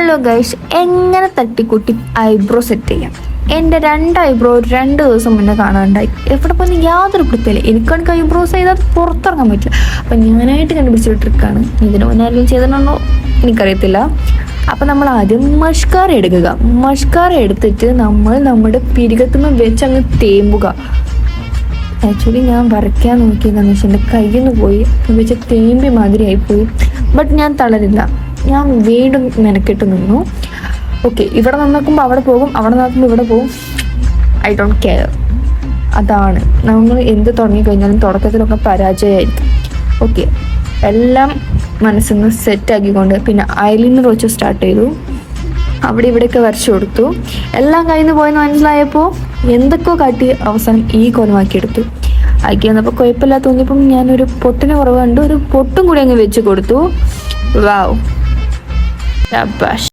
Hello guys, എങ്ങനെ തട്ടിക്കൂട്ടി eyebrow set ചെയ്യാം? എൻ്റെ 2 ഐബ്രോ 2 ദിവസം മുന്നേ കാണാനുണ്ടായി. എവിടെ പോയി യാതൊരു വൃത്തിയില്ല. എനിക്കാണെങ്കിൽ ഐബ്രോസ് ചെയ്താൽ പുറത്തിറങ്ങാൻ പറ്റില്ല. അപ്പം ഞാനായിട്ട് കണ്ടുപിടിച്ച ട്രിക്കാണ്. ഇതിന് മുന്നേ ആരെങ്കിലും ചെയ്തിട്ടുണ്ടോ എനിക്കറിയത്തില്ല. അപ്പം നമ്മൾ ആദ്യം മഷ്കാര എടുക്കുക. മഷ്കാര എടുത്തിട്ട് നമ്മൾ നമ്മുടെ പിരികത്തുനിന്ന് വെച്ച് അങ്ങ് തേമ്പുക. ആക്ച്വലി ഞാൻ വരയ്ക്കാൻ നോക്കിയതെന്ന് വെച്ചാൽ എൻ്റെ കയ്യിൽ നിന്ന് പോയി വെച്ച് തേമ്പി മാതിരി ആയിപ്പോയി. ബട്ട് ഞാൻ തളരില്ല. ഞാൻ വീണ്ടും മെനക്കെട്ട് നിന്നു. ഓക്കെ, ഇവിടെ നന്നാക്കുമ്പോൾ അവിടെ പോകും, അവിടെ നന്നാക്കുമ്പോൾ ഇവിടെ പോകും. I don't care. അതാണ് നമ്മൾ എന്ത് തുടങ്ങിക്കഴിഞ്ഞാലും തുടക്കത്തിലൊക്കെ പരാജയമായിരിക്കും. ഓക്കെ, എല്ലാം മനസ്സിൽ നിന്ന് സെറ്റാക്കിക്കൊണ്ട് പിന്നെ ഐലൈനർ വെച്ച് സ്റ്റാർട്ട് ചെയ്തു. അവിടെ ഇവിടെയൊക്കെ വരച്ചു കൊടുത്തു. എല്ലാം കയ്യിൽ നിന്ന് പോയെന്ന് മനസ്സിലായപ്പോൾ എന്തൊക്കെയോ കാട്ടി അവസാനം ഈ കോലമാക്കിയെടുത്തു. ആക്കി വന്നപ്പോൾ കുഴപ്പമില്ലാത്ത തോന്നിയപ്പം ഞാനൊരു പൊട്ടിന് കുറവ് കണ്ട് ഒരു പൊട്ടും കൂടി അങ്ങ് വെച്ച് കൊടുത്തു. വാവ്, ശബാഷ്.